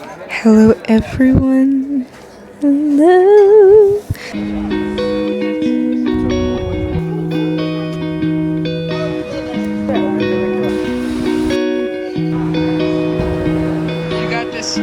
Hello, everyone. Hello. You got this.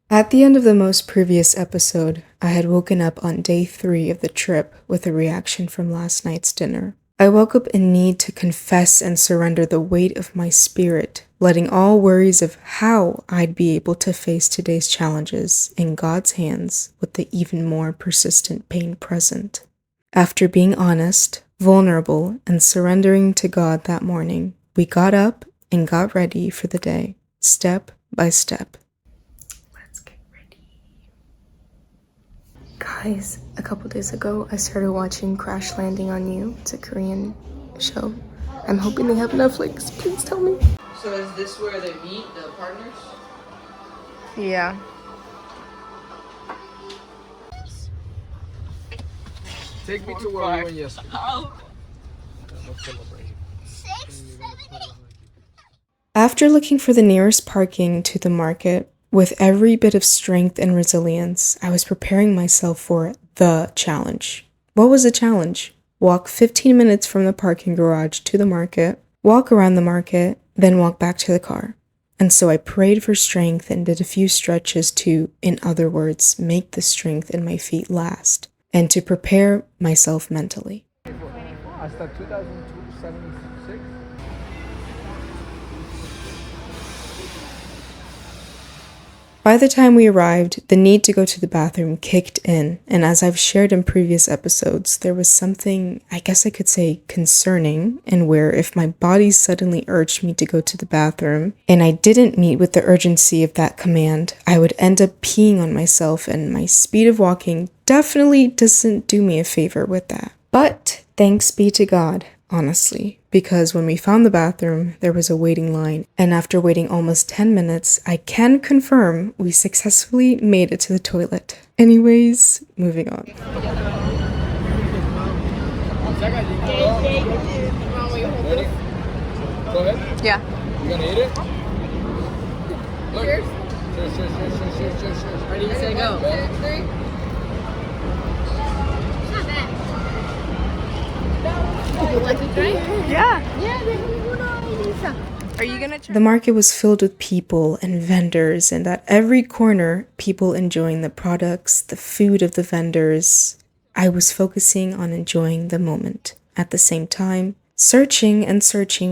At the end of the most previous episode, I had woken up on day 3 of the trip with a reaction from last night's dinner. I woke up in need to confess and surrender the weight of my spirit, letting all worries of how I'd be able to face today's challenges in God's hands with the even more persistent pain present. After being honest, vulnerable, and surrendering to God that morning, we got up and got ready for the day, step by step. Guys, a couple days ago, I started watching Crash Landing on You. It's a Korean show. I'm hoping they have Netflix. Please tell me. So is this where they meet, the partners? Yeah. Take me to where we went yesterday. After looking for the nearest parking to the market, with every bit of strength and resilience, I was preparing myself for the challenge. What was the challenge? Walk 15 minutes from the parking garage to the market, walk around the market, then walk back to the car. And so I prayed for strength and did a few stretches to, in other words, make the strength in my feet last, and to prepare myself mentally. Hasta 2076. By the time we arrived, the need to go to the bathroom kicked in, and as I've shared in previous episodes, there was something, I guess I could say, concerning, in where if my body suddenly urged me to go to the bathroom, and I didn't meet with the urgency of that command, I would end up peeing on myself, and my speed of walking definitely doesn't do me a favor with that. But thanks be to God, honestly, because when we found the bathroom, there was a waiting line, and after waiting almost 10 minutes, I can confirm we successfully made it to the toilet. Anyways, moving on. Ready? Go ahead. Yeah. You gonna eat it? Look. Cheers. Cheers. Ready, set, go. 2, 3. Not bad. 1, 2, 3. Yeah. Are you gonna try? The market was filled with people and vendors, and at every corner, people enjoying the products, the food of the vendors. I was focusing on enjoying the moment. At the same time, searching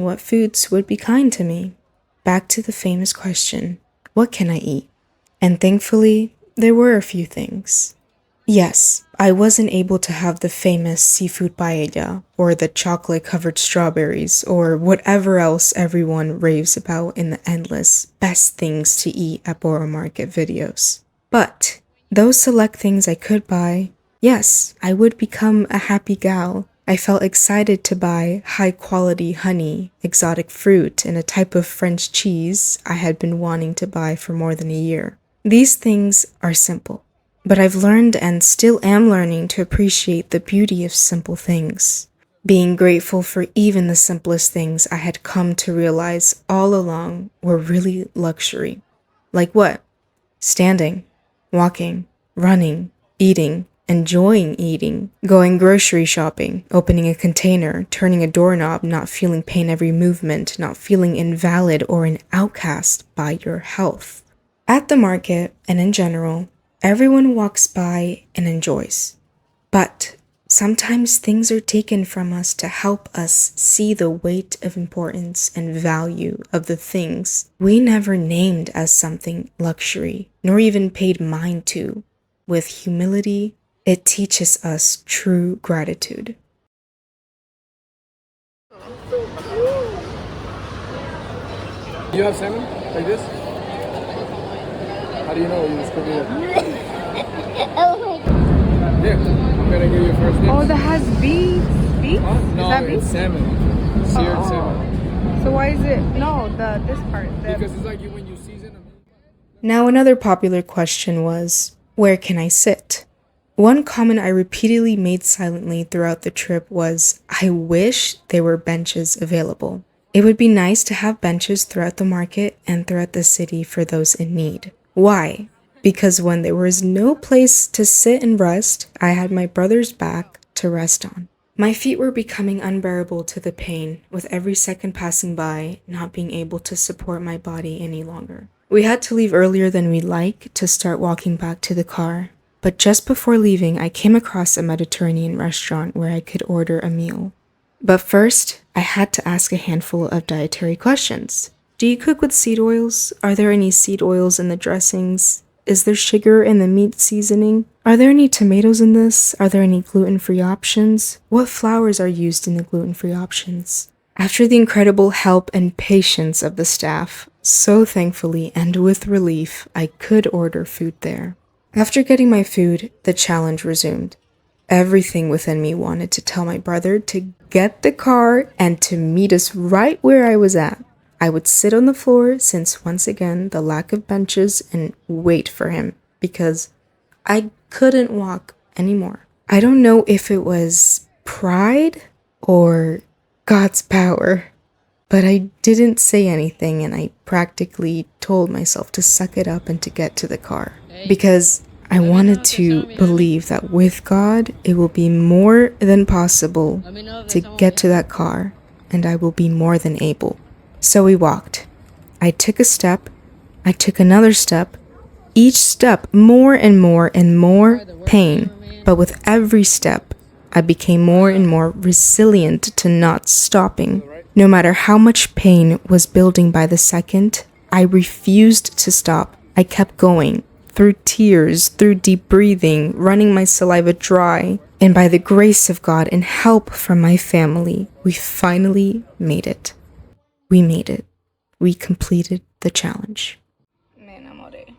what foods would be kind to me. Back to the famous question, what can I eat? And thankfully, there were a few things. Yes, I wasn't able to have the famous seafood paella, or the chocolate-covered strawberries, or whatever else everyone raves about in the endless best things to eat at Borough Market videos. But those select things I could buy, yes, I would become a happy gal. I felt excited to buy high-quality honey, exotic fruit, and a type of French cheese I had been wanting to buy for more than a year. These things are simple. But I've learned and still am learning to appreciate the beauty of simple things. Being grateful for even the simplest things I had come to realize all along were really luxury. Like what? Standing, walking, running, eating, enjoying eating, going grocery shopping, opening a container, turning a doorknob, not feeling pain every movement, not feeling invalid or an outcast by your health. At the market, and in general, everyone walks by and enjoys. But sometimes things are taken from us to help us see the weight of importance and value of the things we never named as something luxury, nor even paid mind to. With humility, it teaches us true gratitude. You have salmon like this? How do you know you just cook it? Oh my God. Yeah. gonna give you first dibs. Oh, that has beets. Beets? Huh? Is No, that it's beets? salmon. Seared Oh. salmon. So why is it? No, this part. Because it's like when you season them. Now, another popular question was, where can I sit? One comment I repeatedly made silently throughout the trip was, I wish there were benches available. It would be nice to have benches throughout the market and throughout the city for those in need. Why? Because when there was no place to sit and rest, I had my brother's back to rest on. My feet were becoming unbearable to the pain, with every second passing by, not being able to support my body any longer. We had to leave earlier than we'd like to start walking back to the car. But just before leaving, I came across a Mediterranean restaurant where I could order a meal. But first, I had to ask a handful of dietary questions. Do you cook with seed oils? Are there any seed oils in the dressings? Is there sugar in the meat seasoning? Are there any tomatoes in this? Are there any gluten-free options? What flours are used in the gluten-free options? After the incredible help and patience of the staff, so thankfully and with relief, I could order food there. After getting my food, the challenge resumed. Everything within me wanted to tell my brother to get the car and to meet us right where I was at. I would sit on the floor since once again the lack of benches and wait for him because I couldn't walk anymore. I don't know if it was pride or God's power, but I didn't say anything and I practically told myself to suck it up and to get to the car. Because I wanted to believe that with God, it will be more than possible to get to that car and I will be more than able. So we walked. I took a step. I took another step. Each step more and more pain. But with every step, I became more and more resilient to not stopping. No matter how much pain was building by the second, I refused to stop. I kept going, through tears, through deep breathing, running my saliva dry. And by the grace of God and help from my family, we finally made it. We made it. We completed the challenge. Me enamoré.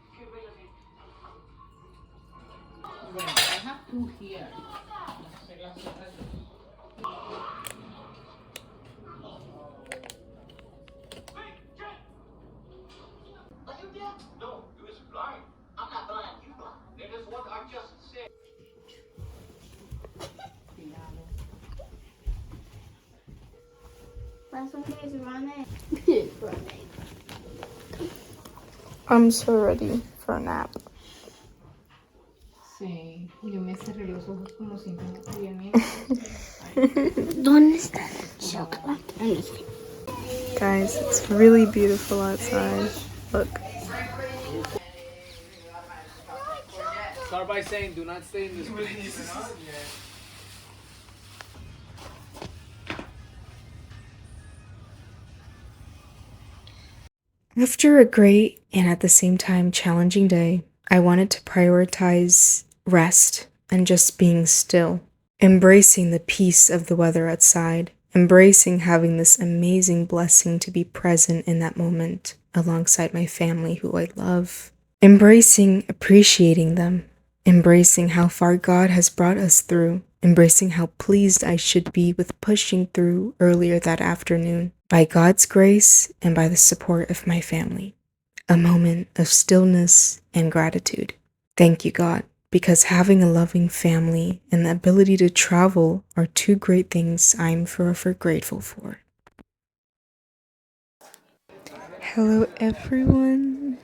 I'm so ready for a nap. Sí, yo me cerré los ojos como si no tuviera miedo. ¿Dónde está el chocolate? Guys, it's really beautiful outside. Look. Start by saying, do not stay in this place. After a great and at the same time challenging day, I wanted to prioritize rest and just being still, embracing the peace of the weather outside, embracing having this amazing blessing to be present in that moment alongside my family who I love, embracing appreciating them, embracing how far God has brought us through, embracing how pleased I should be with pushing through earlier that afternoon. By God's grace and by the support of my family. A moment of stillness and gratitude. Thank you, God, because having a loving family and the ability to travel are two great things I'm forever grateful for. Hello, everyone.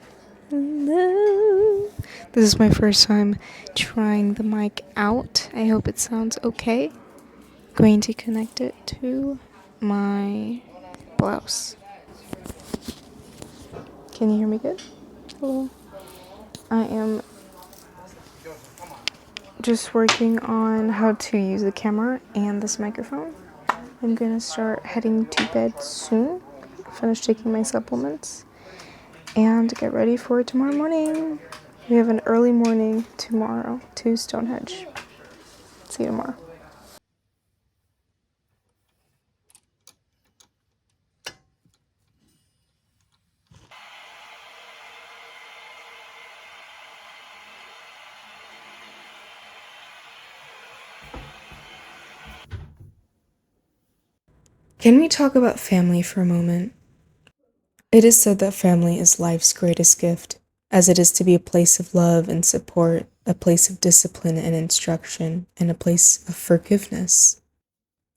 Hello. This is my first time trying the mic out. I hope it sounds okay. Going to connect it to my blouse. Can you hear me good? Hello. I am just working on how to use the camera and this microphone. I'm gonna start heading to bed soon, finish taking my supplements, and get ready for tomorrow morning. We have an early morning tomorrow to Stonehenge. See you tomorrow. Can we talk about family for a moment? It is said that family is life's greatest gift, as it is to be a place of love and support, a place of discipline and instruction, and a place of forgiveness.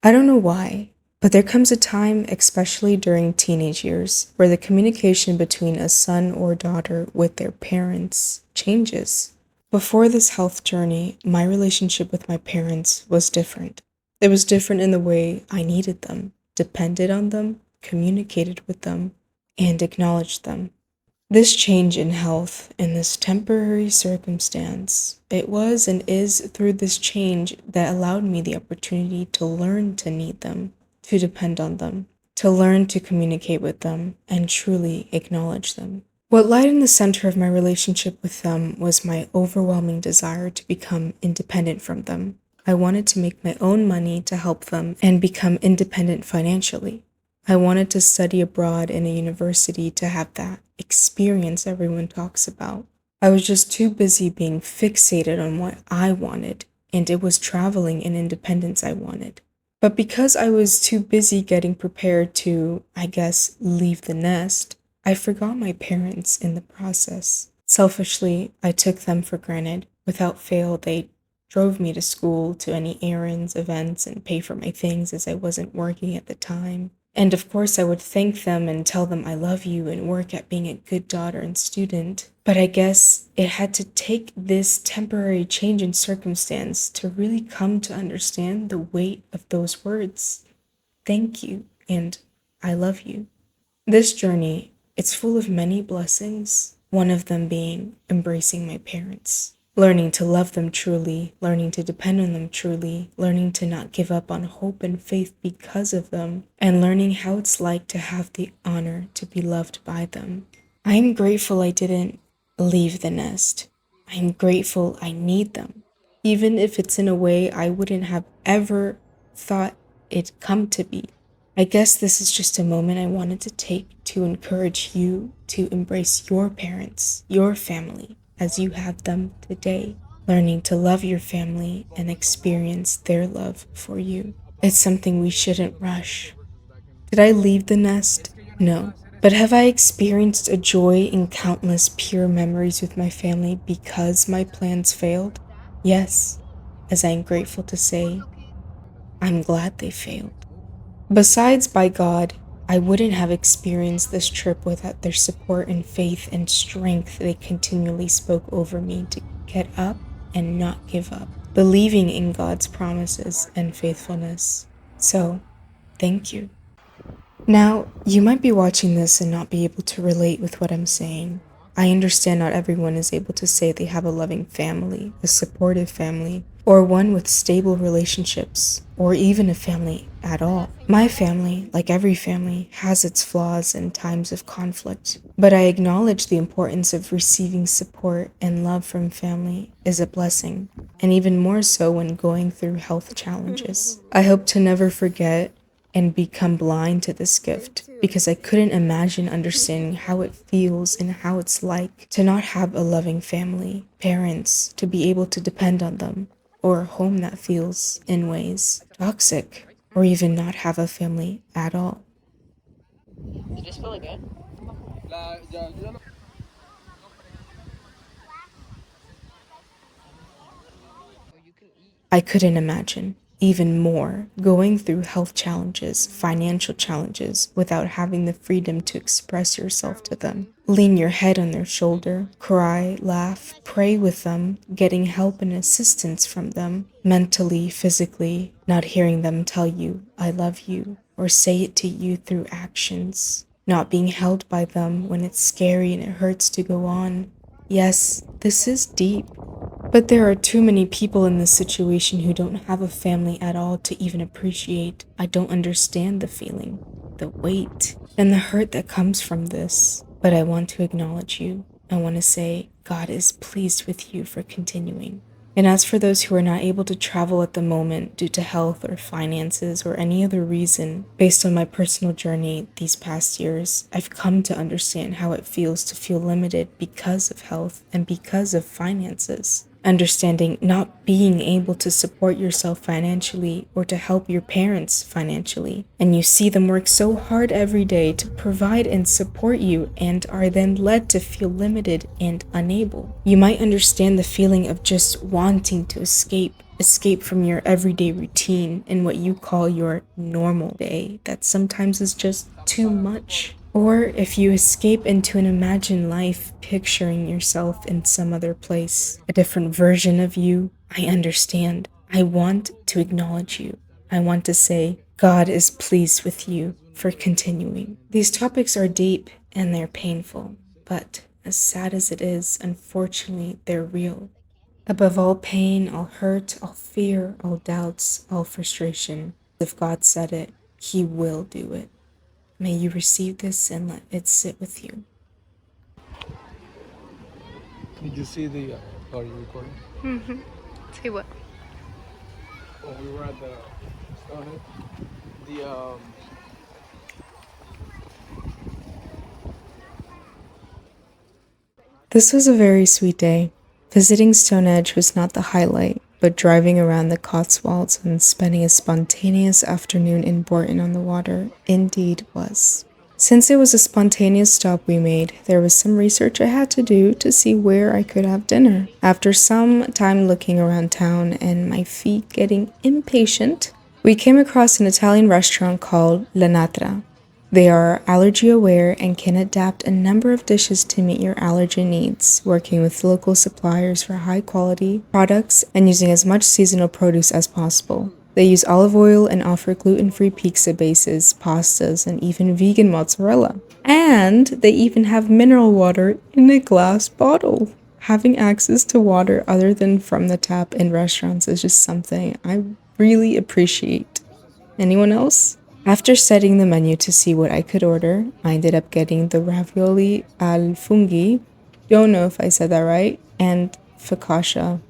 I don't know why, but there comes a time, especially during teenage years, where the communication between a son or daughter with their parents changes. Before this health journey, my relationship with my parents was different. It was different in the way I needed them, depended on them, communicated with them, and acknowledged them. This change in health in this temporary circumstance, it was and is through this change that allowed me the opportunity to learn to need them, to depend on them, to learn to communicate with them, and truly acknowledge them. What lied in the center of my relationship with them was my overwhelming desire to become independent from them. I wanted to make my own money to help them and become independent financially. I wanted to study abroad in a university to have that experience everyone talks about. I was just too busy being fixated on what I wanted, and it was traveling and independence I wanted. But because I was too busy getting prepared to, I guess, leave the nest, I forgot my parents in the process. Selfishly, I took them for granted. Without fail, they drove me to school, to any errands, events, and pay for my things as I wasn't working at the time. And of course, I would thank them and tell them I love you and work at being a good daughter and student. But I guess it had to take this temporary change in circumstance to really come to understand the weight of those words. Thank you and I love you. This journey, it's full of many blessings, one of them being embracing my parents. Learning to love them truly, learning to depend on them truly, learning to not give up on hope and faith because of them, and learning how it's like to have the honor to be loved by them. I am grateful I didn't leave the nest. I am grateful I need them, even if it's in a way I wouldn't have ever thought it'd come to be. I guess this is just a moment I wanted to take to encourage you to embrace your parents, your family, as you have them today, learning to love your family and experience their love for you. It's something we shouldn't rush. Did I leave the nest? No. But have I experienced a joy in countless pure memories with my family because my plans failed? Yes, as I am grateful to say, I'm glad they failed. Besides, by God, I wouldn't have experienced this trip without their support and faith and strength they continually spoke over me to get up and not give up, believing in God's promises and faithfulness. So, thank you. Now, you might be watching this and not be able to relate with what I'm saying. I understand not everyone is able to say they have a loving family, a supportive family, or one with stable relationships, or even a family at all. My family, like every family, has its flaws and times of conflict, but I acknowledge the importance of receiving support and love from family is a blessing, and even more so when going through health challenges. I hope to never forget and become blind to this gift because I couldn't imagine understanding how it feels and how it's like to not have a loving family, parents, to be able to depend on them, or a home that feels, in ways, toxic, or even not have a family at all. Did this feel like good? I couldn't imagine, even more, going through health challenges, financial challenges, without having the freedom to express yourself to them. Lean your head on their shoulder, cry, laugh, pray with them, getting help and assistance from them, mentally, physically, not hearing them tell you, I love you, or say it to you through actions, not being held by them when it's scary and it hurts to go on. Yes, this is deep. But there are too many people in this situation who don't have a family at all to even appreciate. I don't understand the feeling, the weight, and the hurt that comes from this. But I want to acknowledge you. I want to say God is pleased with you for continuing. And as for those who are not able to travel at the moment due to health or finances or any other reason, based on my personal journey these past years, I've come to understand how it feels to feel limited because of health and because of finances. understanding not being able to support yourself financially or to help your parents financially. And you see them work so hard every day to provide and support you and are then led to feel limited and unable. You might understand the feeling of just wanting to escape from your everyday routine in what you call your normal day that sometimes is just too much. Or if you escape into an imagined life, picturing yourself in some other place, a different version of you, I understand. I want to acknowledge you. I want to say, God is pleased with you for continuing. These topics are deep and they're painful, but as sad as it is, unfortunately, they're real. Above all pain, all hurt, all fear, all doubts, all frustration, if God said it, He will do it. May you receive this and let it sit with you. Did you see the? Are you recording? See what? When we were at the Stonehenge, the This was a very sweet day. Visiting Stonehenge was not the highlight, but driving around the Cotswolds and spending a spontaneous afternoon in Bourton on the Water indeed was. Since it was a spontaneous stop we made, there was some research I had to do to see where I could have dinner. After some time looking around town and my feet getting impatient, we came across an Italian restaurant called La Natra. They are allergy aware and can adapt a number of dishes to meet your allergen needs, working with local suppliers for high quality products and using as much seasonal produce as possible. They use olive oil and offer gluten-free pizza bases, pastas, and even vegan mozzarella. And they even have mineral water in a glass bottle. Having access to water other than from the tap in restaurants is just something I really appreciate. Anyone else? After studying the menu to see what I could order, I ended up getting the ravioli al funghi, don't know if I said that right, and focaccia,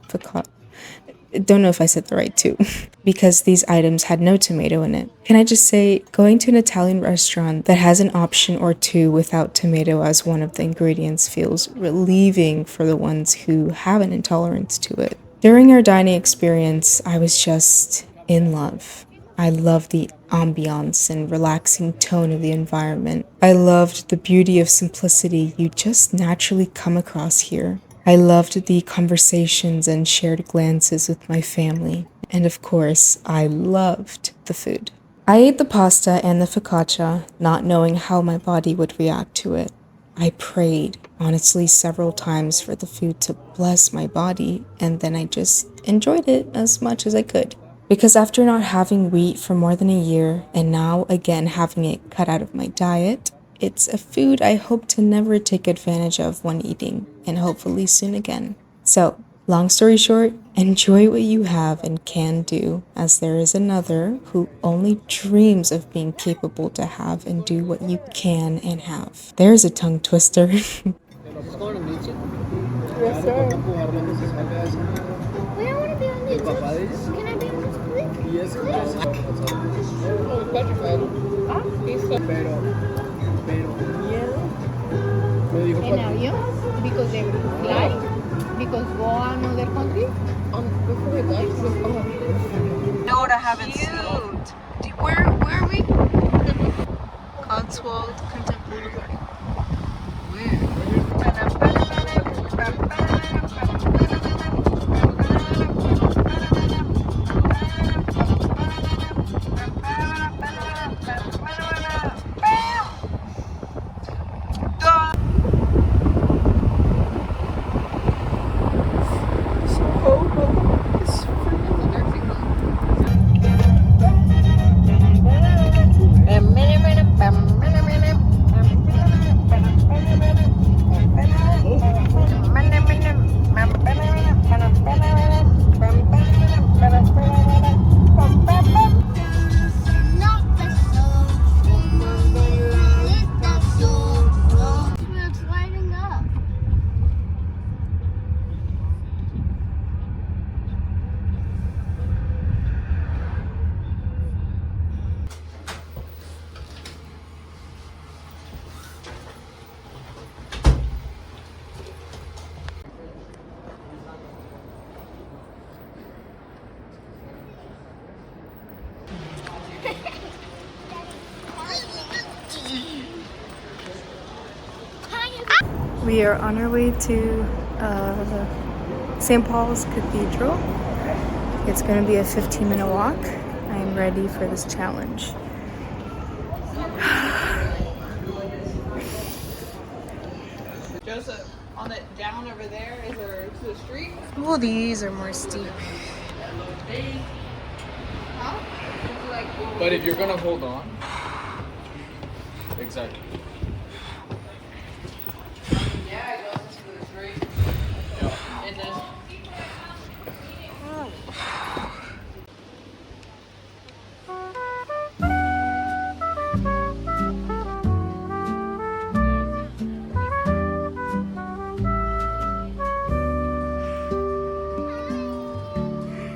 don't know if I said that right too, because these items had no tomato in it. Can I just say, going to an Italian restaurant that has an option or two without tomato as one of the ingredients feels relieving for the ones who have an intolerance to it. During our dining experience, I was just in love. I loved the ambiance and relaxing tone of the environment. I loved the beauty of simplicity you just naturally come across here. I loved the conversations and shared glances with my family. And of course, I loved the food. I ate the pasta and the focaccia, not knowing how my body would react to it. I prayed, honestly, several times for the food to bless my body, and then I just enjoyed it as much as I could. Because after not having wheat for more than a year, and now again having it cut out of my diet, it's a food I hope to never take advantage of when eating, and hopefully soon again. So, long story short, enjoy what you have and can do, as there is another who only dreams of being capable to have and do what you can and have. There's a tongue twister. Wait, I want to be on YouTube. Can I be on YouTube? Yes. En avión, because they fly, because go another country. No, I haven't seen. Where are we? Cotswold Contemporary. We are on our way to St. Paul's Cathedral. It's going to be a 15-minute walk. I am ready for this challenge. Joseph, on the down over there, is there to the street? Well, these are more steep. But if you're gonna hold on, exactly. Yeah, it goes to the street. It does.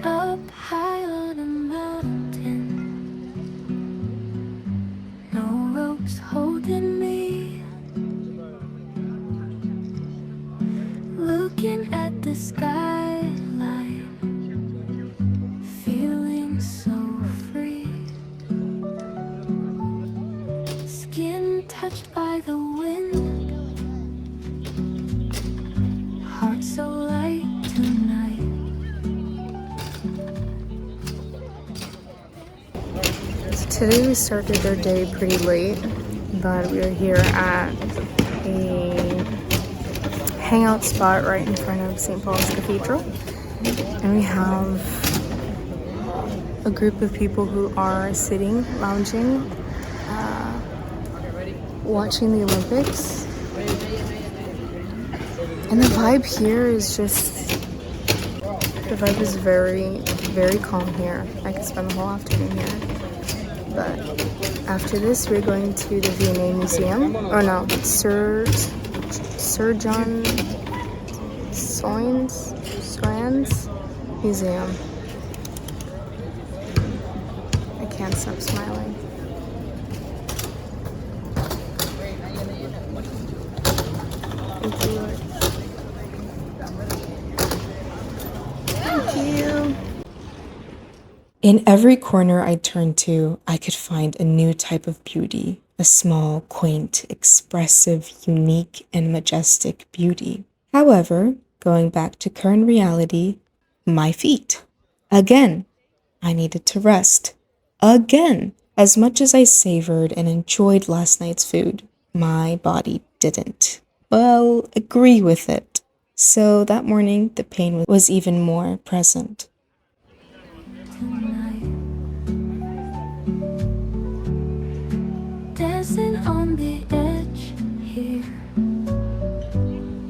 Up high on a mountain, no ropes holding me. Looking at the skyline, feeling so free. Skin touched by the wind, heart so light tonight. Today we started our day pretty late, but we are here at a hangout spot right in front of St. Paul's Cathedral. And we have a group of people who are sitting, lounging, watching the Olympics. And the vibe here is just, the vibe is very, very calm here. I could spend the whole afternoon here. But after this, we're going to the V&A Museum. Oh no, Sir John Soane's Museum. I can't stop smiling. Thank you, Lord. Thank you. In every corner I turned to, I could find a new type of beauty, a small, quaint, expressive, unique, and majestic beauty. However, going back to current reality, my feet. Again, I needed to rest. Again, as much as I savored and enjoyed last night's food, my body didn't. Well, agree with it. So that morning, the pain was even more present. Dancing on the edge here,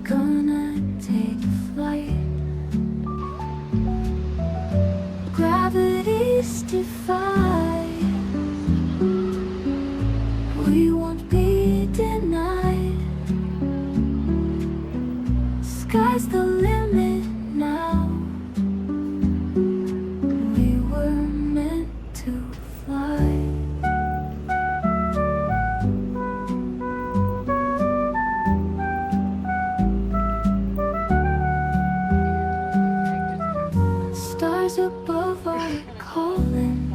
gonna take flight. Gravity's defying, we won't be denied. Sky's the limit now, we were meant to fly. Stars above are calling,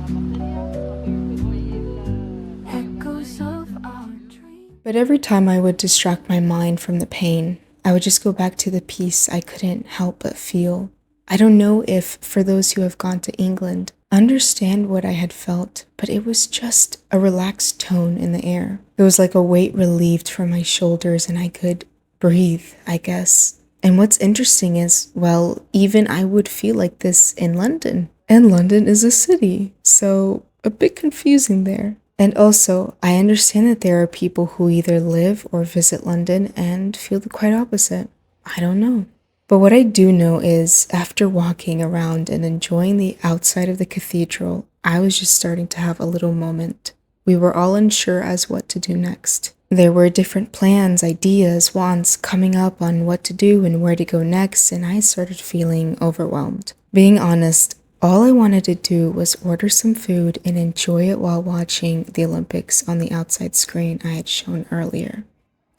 echoes of our dreams. But every time I would distract my mind from the pain, I would just go back to the peace I couldn't help but feel. I don't know if, for those who have gone to England, understand what I had felt, but it was just a relaxed tone in the air. It was like a weight relieved from my shoulders and I could breathe, I guess. And what's interesting is, well, even I would feel like this in London. And London is a city, so a bit confusing there. And also, I understand that there are people who either live or visit London and feel the quite opposite. I don't know. But what I do know is, after walking around and enjoying the outside of the cathedral, I was just starting to have a little moment. We were all unsure as what to do next. There were different plans, ideas, wants coming up on what to do and where to go next, and I started feeling overwhelmed. Being honest, all I wanted to do was order some food and enjoy it while watching the Olympics on the outside screen I had shown earlier.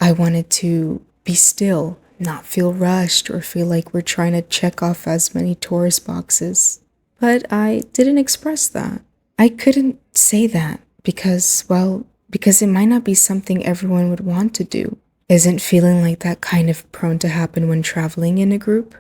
I wanted to be still, not feel rushed or feel like we're trying to check off as many tourist boxes. But I didn't express that. I couldn't say that because it might not be something everyone would want to do. Isn't feeling like that kind of prone to happen when traveling in a group?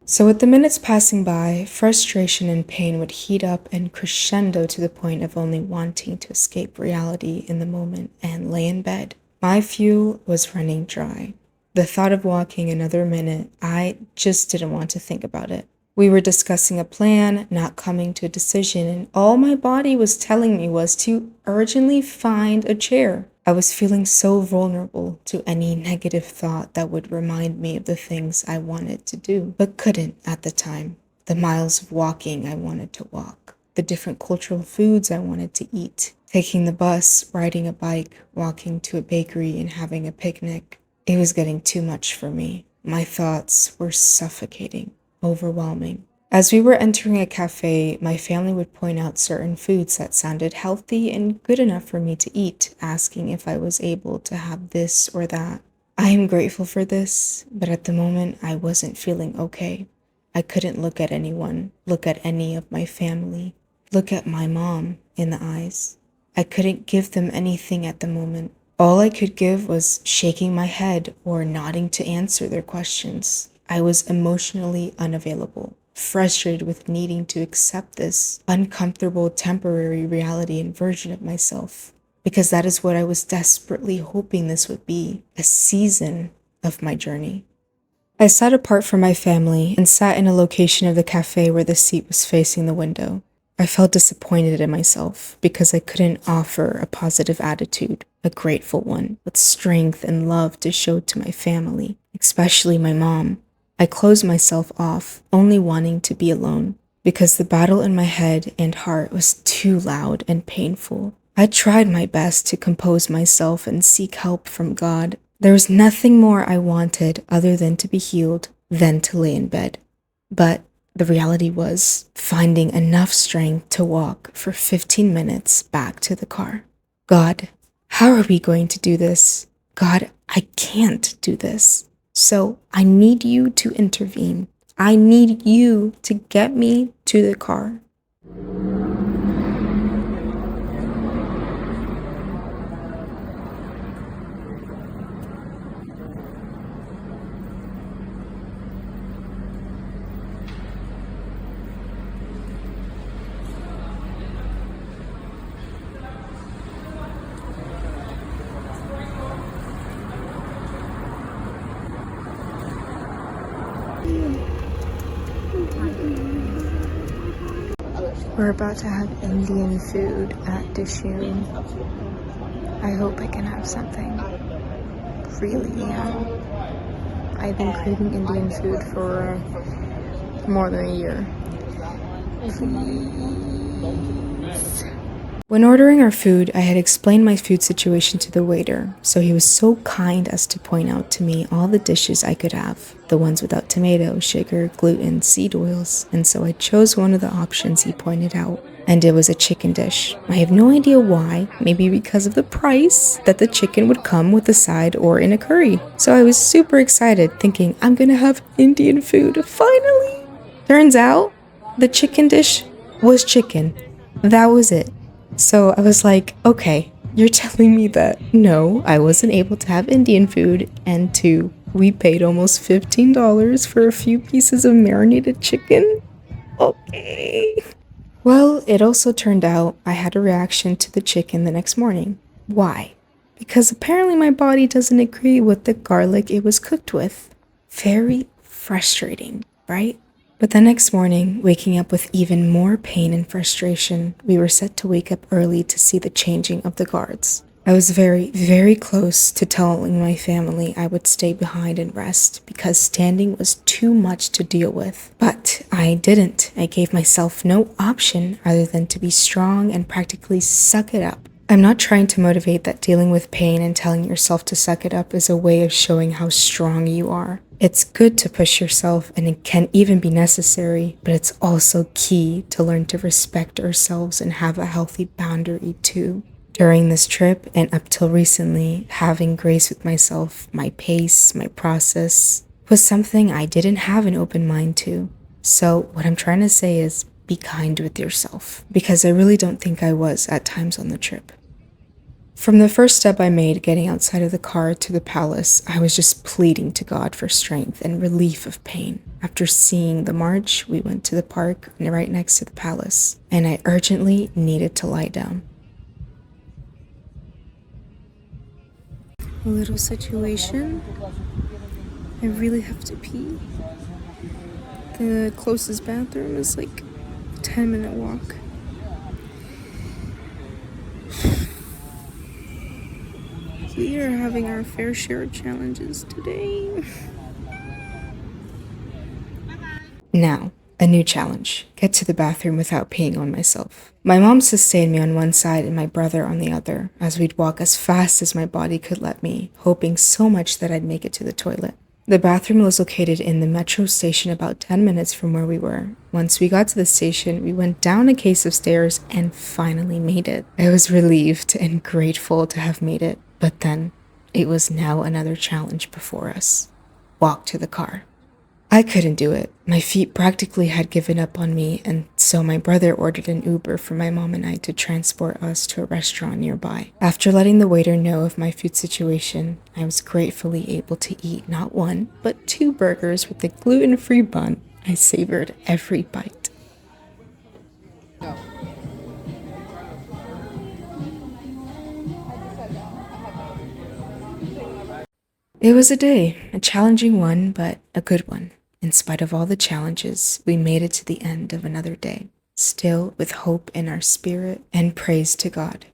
So with the minutes passing by, frustration and pain would heat up and crescendo to the point of only wanting to escape reality in the moment and lay in bed. My fuel was running dry. The thought of walking another minute, I just didn't want to think about it. We were discussing a plan, not coming to a decision, and all my body was telling me was to urgently find a chair. I was feeling so vulnerable to any negative thought that would remind me of the things I wanted to do, but couldn't at the time. The miles of walking I wanted to walk, the different cultural foods I wanted to eat, taking the bus, riding a bike, walking to a bakery, and having a picnic. It was getting too much for me. My thoughts were suffocating, overwhelming. As we were entering a cafe, my family would point out certain foods that sounded healthy and good enough for me to eat, asking if I was able to have this or that. I am grateful for this, but at the moment I wasn't feeling okay. I couldn't look at anyone, look at any of my family, look at my mom in the eyes. I couldn't give them anything at the moment. All I could give was shaking my head or nodding to answer their questions. I was emotionally unavailable, frustrated with needing to accept this uncomfortable temporary reality and version of myself, because that is what I was desperately hoping this would be, a season of my journey. I sat apart from my family and sat in a location of the cafe where the seat was facing the window. I felt disappointed in myself because I couldn't offer a positive attitude, a grateful one, with strength and love to show to my family, especially my mom. I closed myself off, only wanting to be alone, because the battle in my head and heart was too loud and painful. I tried my best to compose myself and seek help from God. There was nothing more I wanted other than to be healed, than to lay in bed. But the reality was finding enough strength to walk for 15 minutes back to the car. God, how are we going to do this? God, I can't do this. So I need you to intervene. I need you to get me to the car. We're about to have Indian food at Dishoom. I hope I can have something. Really, yeah. I've been craving Indian food for more than a year. Please. When ordering our food, I had explained my food situation to the waiter, so he was so kind as to point out to me all the dishes I could have, the ones without tomato, sugar, gluten, seed oils, and so I chose one of the options he pointed out, and it was a chicken dish. I have no idea why, maybe because of the price, that the chicken would come with a side or in a curry. So I was super excited, thinking I'm gonna have Indian food, finally! Turns out, the chicken dish was chicken. That was it. So I was like, okay, you're telling me that no, I wasn't able to have Indian food, and two, we paid almost $15 for a few pieces of marinated chicken? Okay. Well, it also turned out I had a reaction to the chicken the next morning. Why? Because apparently my body doesn't agree with the garlic it was cooked with. Very frustrating, right? But the next morning, waking up with even more pain and frustration, we were set to wake up early to see the changing of the guards. I was very, very close to telling my family I would stay behind and rest because standing was too much to deal with. But I didn't. I gave myself no option other than to be strong and practically suck it up. I'm not trying to motivate that dealing with pain and telling yourself to suck it up is a way of showing how strong you are. It's good to push yourself, and it can even be necessary, but it's also key to learn to respect ourselves and have a healthy boundary too. During this trip and up till recently, having grace with myself, my pace, my process, was something I didn't have an open mind to. So what I'm trying to say is, be kind with yourself, because I really don't think I was at times on the trip. From the first step I made getting outside of the car to the palace, I was just pleading to God for strength and relief of pain. After seeing the march, we went to the park right next to the palace, and I urgently needed to lie down. A little situation. I really have to pee. The closest bathroom is like a 10-minute walk. We are having our fair share of challenges today. Now, a new challenge. Get to the bathroom without peeing on myself. My mom sustained me on one side and my brother on the other, as we'd walk as fast as my body could let me, hoping so much that I'd make it to the toilet. The bathroom was located in the metro station about 10 minutes from where we were. Once we got to the station, we went down a case of stairs and finally made it. I was relieved and grateful to have made it, but then it was now another challenge before us. Walk to the car. I couldn't do it. My feet practically had given up on me, and so my brother ordered an Uber for my mom and I to transport us to a restaurant nearby. After letting the waiter know of my food situation, I was gratefully able to eat not one, but 2 burgers with a gluten-free bun. I savored every bite. It was a day, a challenging one, but a good one. In spite of all the challenges, we made it to the end of another day, still with hope in our spirit and praise to God.